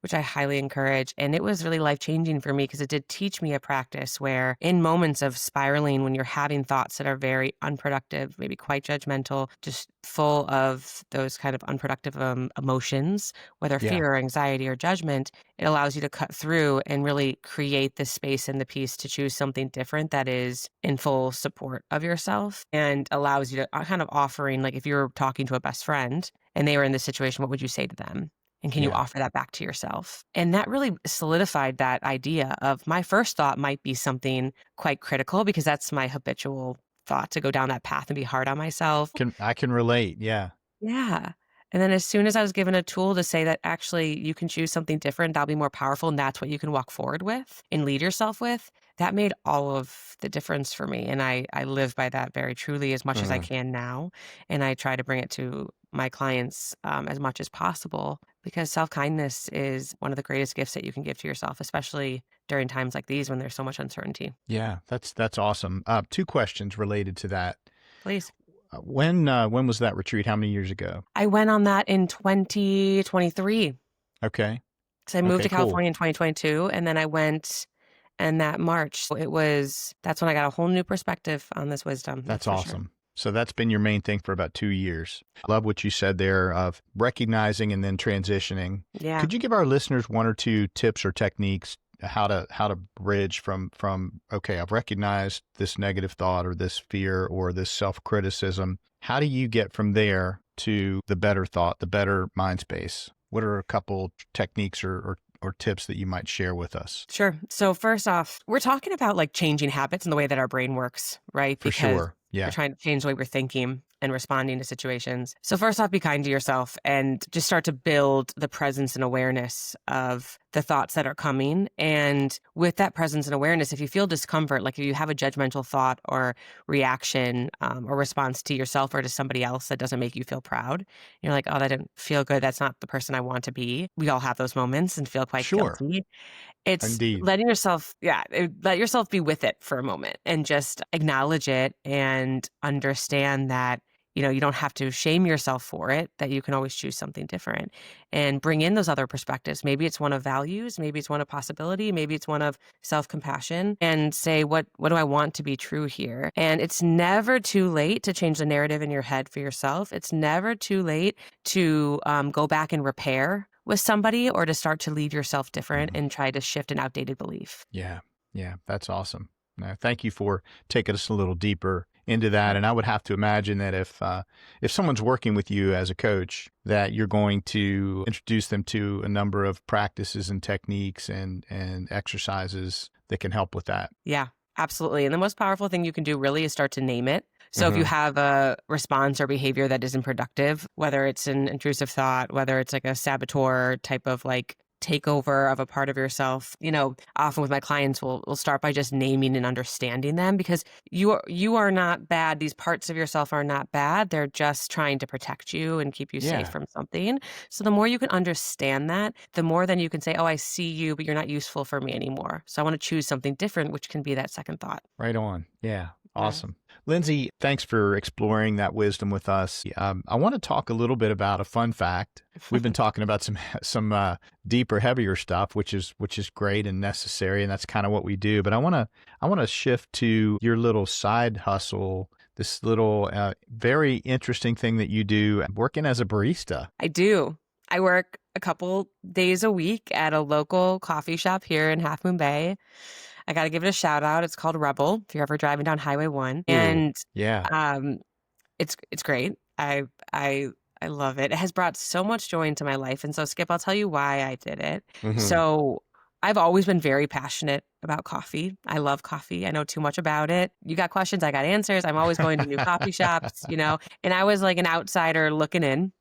which I highly encourage. And it was really life-changing for me because it did teach me a practice where in moments of spiraling, when you're having thoughts that are very unproductive, maybe quite judgmental, just full of those kind of unproductive emotions, whether Yeah. fear or anxiety or judgment, it allows you to cut through and really create the space and the peace to choose something different that is in full support of yourself and allows you to kind of offering, like if you're talking to a best friend and they were in this situation, what would you say to them? And can you Yeah. offer that back to yourself? And that really solidified that idea of my first thought might be something quite critical because that's my habitual thought, to go down that path and be hard on myself. I can relate. Yeah. Yeah. And then as soon as I was given a tool to say that actually you can choose something different, that'll be more powerful, and that's what you can walk forward with and lead yourself with, that made all of the difference for me. And I live by that very truly as much as I can now. And I try to bring it to my clients as much as possible, because self-kindness is one of the greatest gifts that you can give to yourself, especially during times like these when there's so much uncertainty. Yeah. That's awesome. Two questions related to that. Please. When was that retreat? How many years ago? I went on that in 2023. Okay. So I moved to Cool. California in 2022, and then I went in that March. So that's when I got a whole new perspective on this wisdom. That's for sure. awesome. So that's been your main thing for about 2 years. I love what you said there of recognizing and then transitioning. Yeah. Could you give our listeners one or two tips or techniques how to bridge from okay, I've recognized this negative thought or this fear or this self-criticism. How do you get from there to the better thought, the better mind space? What are a couple techniques or tips that you might share with us? Sure. So first off, we're talking about like changing habits and the way that our brain works, right? For sure. Yeah. We're trying to change the way we're thinking and responding to situations. So first off, be kind to yourself and just start to build the presence and awareness of the thoughts that are coming. And with that presence and awareness, if you feel discomfort, like if you have a judgmental thought or reaction or response to yourself or to somebody else that doesn't make you feel proud, you're like, oh, that didn't feel good. That's not the person I want to be. We all have those moments and feel quite Sure. guilty. It's Indeed. letting yourself, let yourself be with it for a moment and just acknowledge it and understand that, you don't have to shame yourself for it, that you can always choose something different and bring in those other perspectives. Maybe it's one of values, maybe it's one of possibility, maybe it's one of self-compassion, and say, what do I want to be true here? And it's never too late to change the narrative in your head for yourself. It's never too late to go back and repair with somebody or to start to lead yourself different and try to shift an outdated belief. Yeah. Yeah. That's awesome. Now, thank you for taking us a little deeper into that. And I would have to imagine that if someone's working with you as a coach, that you're going to introduce them to a number of practices and techniques and exercises that can help with that. Yeah, absolutely. And the most powerful thing you can do really is start to name it. So if you have a response or behavior that isn't productive, whether it's an intrusive thought, whether it's like a saboteur type of like takeover of a part of yourself, often with my clients, we'll start by just naming and understanding them, because you are not bad. These parts of yourself are not bad. They're just trying to protect you and keep you safe from something. So the more you can understand that, the more then you can say, oh, I see you, but you're not useful for me anymore. So I want to choose something different, which can be that second thought. Right on. Yeah. Awesome. Lindsay, thanks for exploring that wisdom with us. I want to talk a little bit about a fun fact. We've been talking about some deeper, heavier stuff, which is great and necessary, and that's kind of what we do. But I want to shift to your little side hustle, this little very interesting thing that you do, working as a barista. I do. I work a couple days a week at a local coffee shop here in Half Moon Bay. I got to give it a shout out. It's called Rebel, if you're ever driving down Highway 1. And it's great. I love it. It has brought so much joy into my life. And so, Skip, I'll tell you why I did it. So I've always been very passionate about coffee. I love coffee. I know too much about it. You got questions, I got answers. I'm always going to new coffee shops, and I was like an outsider looking in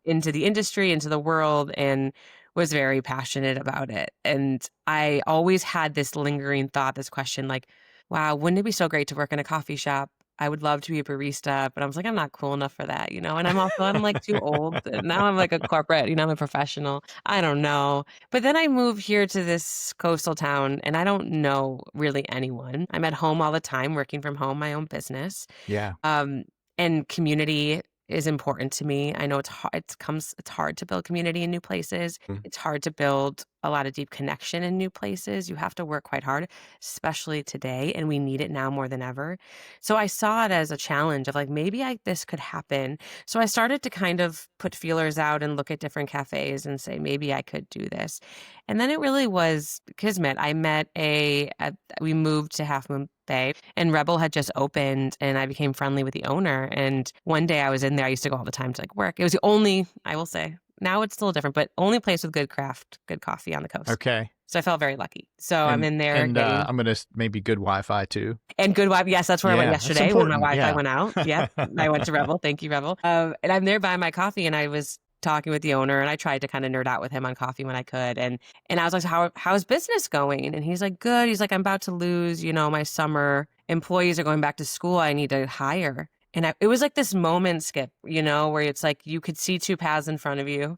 into the industry, into the world, and was very passionate about it. And I always had this lingering thought, this question, like, wow, wouldn't it be so great to work in a coffee shop? I would love to be a barista, but I was like, I'm not cool enough for that, and I'm like too old. And now I'm like a corporate, I'm a professional. I don't know. But then I moved here to this coastal town and I don't know really anyone. I'm at home all the time, working from home, my own business. Yeah. And community is important to me. I know it's hard. It's hard to build community in new places. It's hard to build a lot of deep connection in new places. You have to work quite hard, especially today, and we need it now more than ever. So I saw it as a challenge of like, maybe this could happen. So I started to kind of put feelers out and look at different cafes and say, maybe I could do this. And then it really was kismet. I met we moved to Half Moon Bay and Rebel had just opened and I became friendly with the owner. And one day I was in there. I used to go all the time to like work. It was the only, I will say, now it's still different, but only place with good coffee on the coast. Okay. So I felt very lucky. So I'm in there. And I'm going to maybe good Wi-Fi too. And good Wi-Fi. Yes, that's where I went yesterday when my Wi-Fi went out. Yeah. I went to Rebel. Thank you, Rebel. And I'm there buying my coffee and I was talking with the owner and I tried to kind of nerd out with him on coffee when I could. And I was like, how's business going? And he's like, good. He's like, I'm about to lose, my summer employees are going back to school. I need to hire. And it was like this moment, Skip, where it's like you could see two paths in front of you.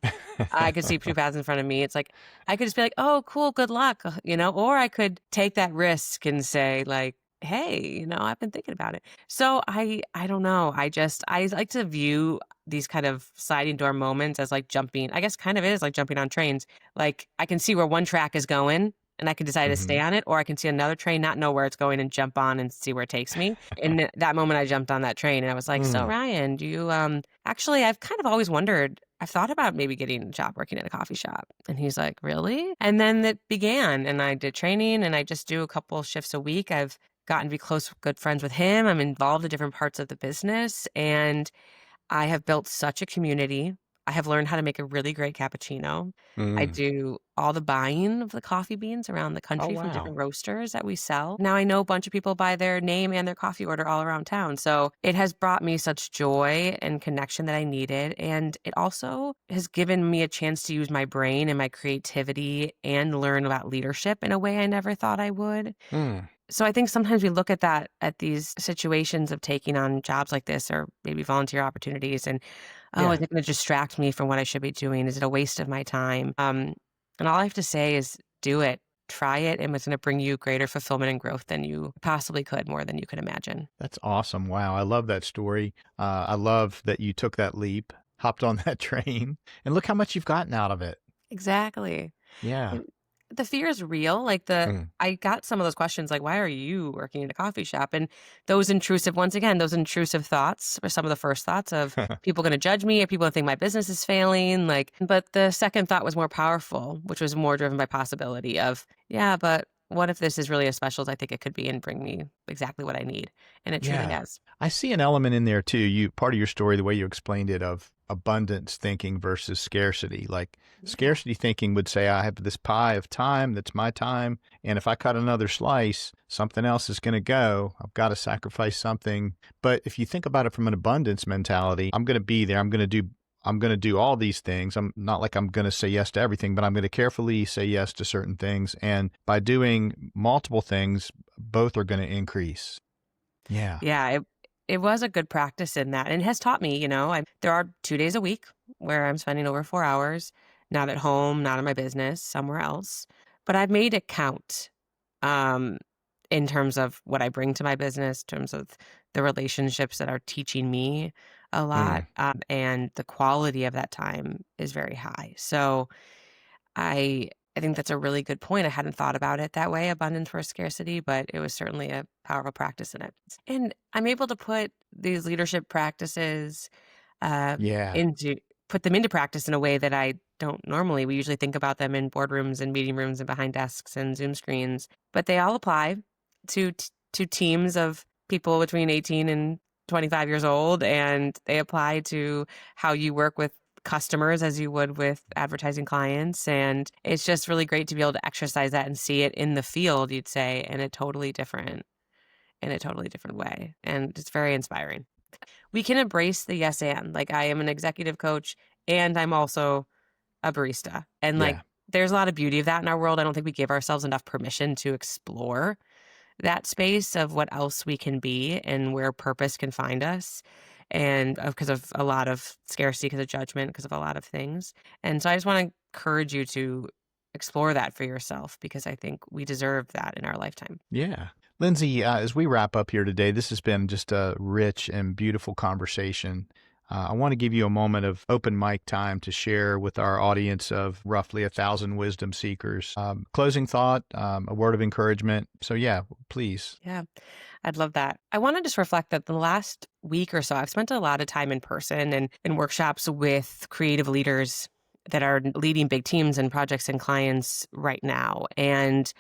I could see two paths in front of me. It's like I could just be like, oh, cool, good luck, or I could take that risk and say like, hey, I've been thinking about it. So I don't know. I like to view these kind of sliding door moments as like jumping. I guess kind of is like jumping on trains. Like I can see where one track is going and I can decide to stay on it, or I can see another train, not know where it's going and jump on and see where it takes me. And that moment I jumped on that train and I was like, so Ryan, do you, actually, I've kind of always wondered, I've thought about maybe getting a job working at a coffee shop. And he's like, really? And then it began and I did training and I just do a couple shifts a week. I've gotten to be close, good friends with him. I'm involved in different parts of the business and I have built such a community. I have learned how to make a really great cappuccino. I do all the buying of the coffee beans around the country from different roasters that we sell. Now I know a bunch of people by their name and their coffee order all around town. So it has brought me such joy and connection that I needed. And it also has given me a chance to use my brain and my creativity and learn about leadership in a way I never thought I would. So I think sometimes we look at these situations of taking on jobs like this or maybe volunteer opportunities and, is it going to distract me from what I should be doing? Is it a waste of my time? And all I have to say is do it, try it, and it's going to bring you greater fulfillment and growth than you possibly could, more than you could imagine. That's awesome. Wow. I love that story. I love that you took that leap, hopped on that train, and look how much you've gotten out of it. Exactly. Yeah. The fear is real. Like I got some of those questions, like, why are you working in a coffee shop? And those intrusive thoughts were some of the first thoughts of people going to judge me or people going to think my business is failing. But the second thought was more powerful, which was more driven by possibility of, but what if this is really as special as I think it could be and bring me exactly what I need? And it truly Yeah. has. I see an element in there too. Part of your story, the way you explained it, of abundance thinking versus scarcity. Like scarcity thinking would say, I have this pie of time, that's my time. And if I cut another slice, something else is going to go. I've got to sacrifice something. But if you think about it from an abundance mentality, I'm going to be there. I'm going to do all these things. I'm not like I'm going to say yes to everything, but I'm going to carefully say yes to certain things. And by doing multiple things, both are going to increase. Yeah. Yeah, it was a good practice in that, and it has taught me, there are 2 days a week where I'm spending over 4 hours, not at home, not in my business, somewhere else, but I've made it count, um, in terms of what I bring to my business, in terms of the relationships that are teaching me a lot, Mm. and the quality of that time is very high. So I I think that's a really good point. I hadn't thought about it that way, abundance versus scarcity, but it was certainly a powerful practice in it. And I'm able to put these leadership practices uh, Yeah. into put them into practice in a way that I don't normally. We usually think about them in boardrooms and meeting rooms and behind desks and Zoom screens, but they all apply to teams of people between 18 and 25 years old, and they apply to how you work with customers as you would with advertising clients. And it's just really great to be able to exercise that and see it in the field, you'd say, in a totally different way. And it's very inspiring. We can embrace the yes and. Like, I am an executive coach and I'm also a barista. And like, Yeah. there's a lot of beauty of that in our world. I don't think we give ourselves enough permission to explore that space of what else we can be and where purpose can find us. And because of a lot of scarcity, because of judgment, because of a lot of things. And so I just want to encourage you to explore that for yourself, because I think we deserve that in our lifetime. Yeah. Lindsay, as we wrap up here today, this has been just a rich and beautiful conversation. I want to give you a moment of open mic time to share with our audience of roughly 1,000 wisdom seekers. Closing thought, a word of encouragement. So yeah, please. Yeah, I'd love that. I want to just reflect that the last week or so, I've spent a lot of time in person and in workshops with creative leaders that are leading big teams and projects and clients right now. And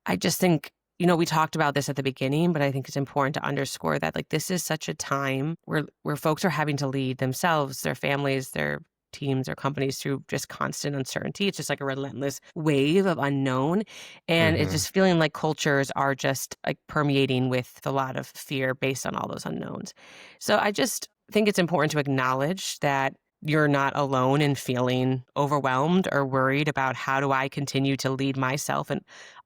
I just think, we talked about this at the beginning, but I think it's important to underscore that, like, this is such a time where folks are having to lead themselves, their families, their teams or companies through just constant uncertainty. It's just like a relentless wave of unknown. And it's Mm-hmm. just feeling like cultures are just like permeating with a lot of fear based on all those unknowns. So I just think it's important to acknowledge that you're not alone in feeling overwhelmed or worried about how do I continue to lead myself and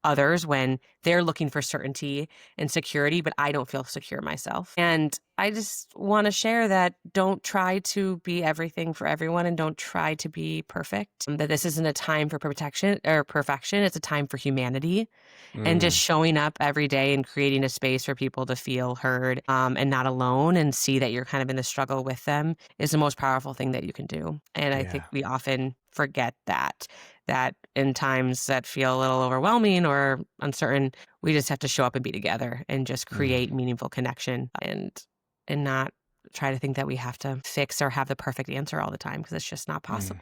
others when they're looking for certainty and security, but I don't feel secure myself. And I just want to share that don't try to be everything for everyone and don't try to be perfect. That this isn't a time for protection or perfection. It's a time for humanity. And just showing up every day and creating a space for people to feel heard and not alone and see that you're kind of in the struggle with them is the most powerful thing that you can do. And I think Yeah. we often forget that in times that feel a little overwhelming or uncertain, we just have to show up and be together and just Mm. create meaningful connection and not try to think that we have to fix or have the perfect answer all the time, because it's just not possible.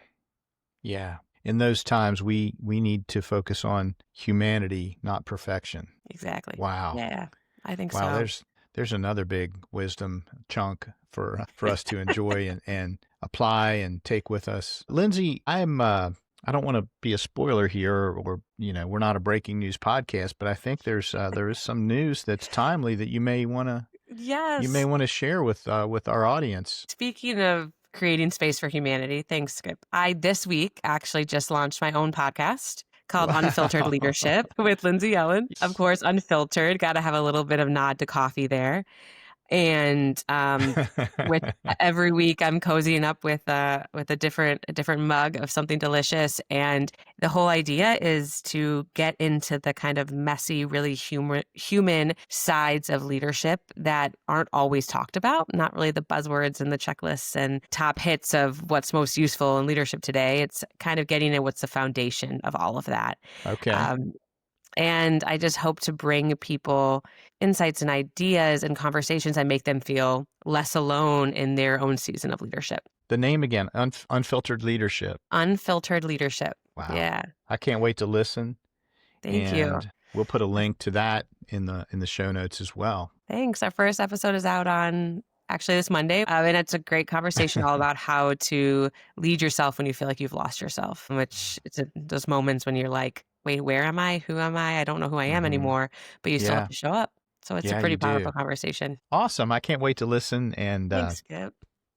Yeah. In those times, we need to focus on humanity, not perfection. Exactly. Wow. Yeah, I think Wow. so. There's another big wisdom chunk for us to enjoy and apply and take with us. Lindsay, I don't want to be a spoiler here, or we're not a breaking news podcast, but I think there is some news that's timely that you may want Yes. to share with our audience. Speaking of creating space for humanity, thanks, Skip. I this week actually just launched my own podcast called Unfiltered Wow. Leadership with Lindsay Yellin. Of course, unfiltered, got to have a little bit of nod to coffee there. And with every week, I'm cozying up with a different mug of something delicious. And the whole idea is to get into the kind of messy, really human sides of leadership that aren't always talked about. Not really the buzzwords and the checklists and top hits of what's most useful in leadership today. It's kind of getting at what's the foundation of all of that. Okay. And I just hope to bring people insights and ideas and conversations that make them feel less alone in their own season of leadership. The name again, Unfiltered Leadership. Unfiltered leadership. Wow. Yeah. I can't wait to listen. Thank you. we'll put a link to that in the show notes as well. Thanks. Our first episode is out on actually this Monday. And it's a great conversation all about how to lead yourself when you feel like you've lost yourself, which it's those moments when you're like, wait, where am I? Who am I? I don't know who I am anymore, but you still have to show up. So it's a pretty powerful conversation. Awesome. I can't wait to listen. And thanks, Skip.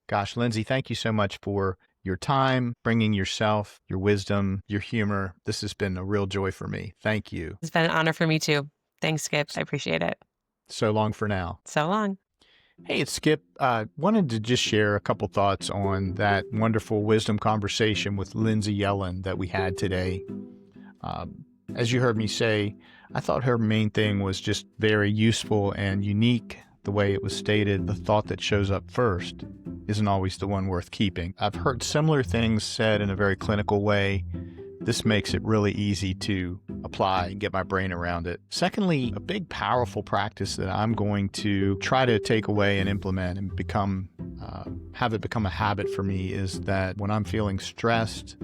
Gosh, Lindsay, thank you so much for your time, bringing yourself, your wisdom, your humor. This has been a real joy for me. Thank you. It's been an honor for me too. Thanks, Skip. I appreciate it. So long for now. So long. Hey, it's Skip. Wanted to just share a couple thoughts on that wonderful wisdom conversation with Lindsay Yellin that we had today. As you heard me say, I thought her main thing was just very useful and unique. The way it was stated, the thought that shows up first isn't always the one worth keeping. I've heard similar things said in a very clinical way. This makes it really easy to apply and get my brain around it. Secondly, a big, powerful practice that I'm going to try to take away and implement and have it become a habit for me is that when I'm feeling stressed,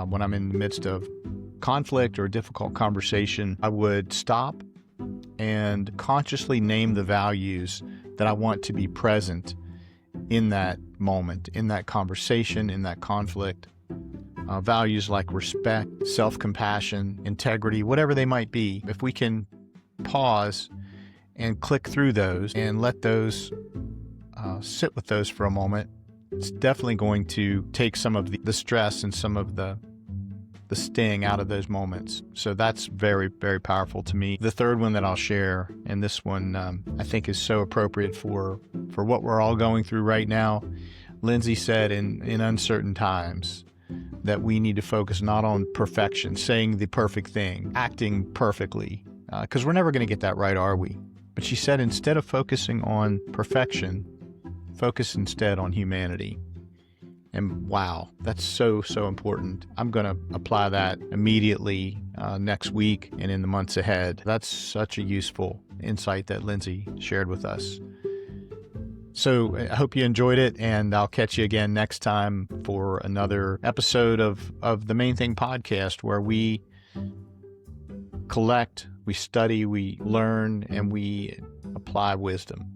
when I'm in the midst of conflict or a difficult conversation, I would stop and consciously name the values that I want to be present in that moment, in that conversation, in that conflict. Values like respect, self-compassion, integrity, whatever they might be. If we can pause and click through those and let those sit with those for a moment, it's definitely going to take some of the stress and some of the sting out of those moments. So that's very, very powerful to me. The third one that I'll share, and this one I think is so appropriate for what we're all going through right now. Lindsay said in uncertain times that we need to focus not on perfection, saying the perfect thing, acting perfectly, because we're never going to get that right, are we? But she said instead of focusing on perfection, focus instead on humanity. And wow, that's so, so important. I'm going to apply that immediately next week and in the months ahead. That's such a useful insight that Lindsay shared with us. So I hope you enjoyed it, and I'll catch you again next time for another episode of the Main Thing podcast, where we collect, we study, we learn, and we apply wisdom.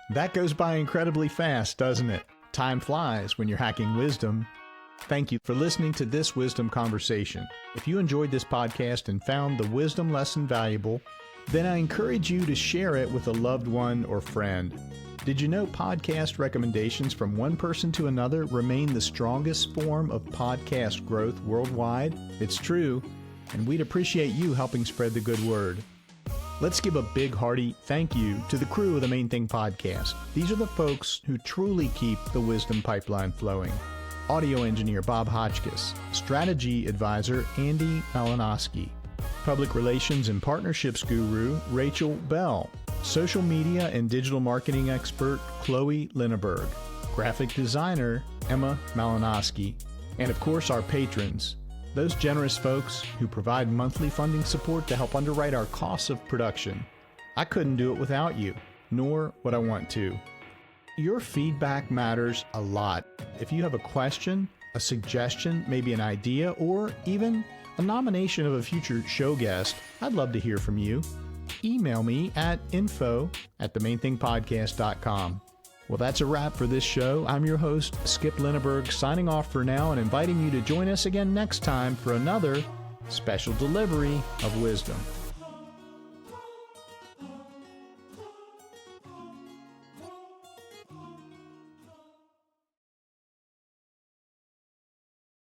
That goes by incredibly fast, doesn't it? Time flies when you're hacking wisdom. Thank you for listening to this wisdom conversation. If you enjoyed this podcast and found the wisdom lesson valuable, then I encourage you to share it with a loved one or friend. Did you know podcast recommendations from one person to another remain the strongest form of podcast growth worldwide? It's true, and we'd appreciate you helping spread the good word. Let's give a big hearty thank you to the crew of the Main Thing podcast. These are the folks who truly keep the wisdom pipeline flowing. Audio engineer Bob Hotchkiss, strategy advisor Andy Malinowski, public relations and partnerships guru Rachel Bell, social media and digital marketing expert Chloe Linneberg, graphic designer Emma Malinowski, and of course our patrons, those generous folks who provide monthly funding support to help underwrite our costs of production. I couldn't do it without you, nor would I want to. Your feedback matters a lot. If you have a question, a suggestion, maybe an idea, or even a nomination of a future show guest, I'd love to hear from you. Email me at info@themainthingpodcast.com. Well, that's a wrap for this show. I'm your host, Skip Linneberg, signing off for now and inviting you to join us again next time for another special delivery of wisdom.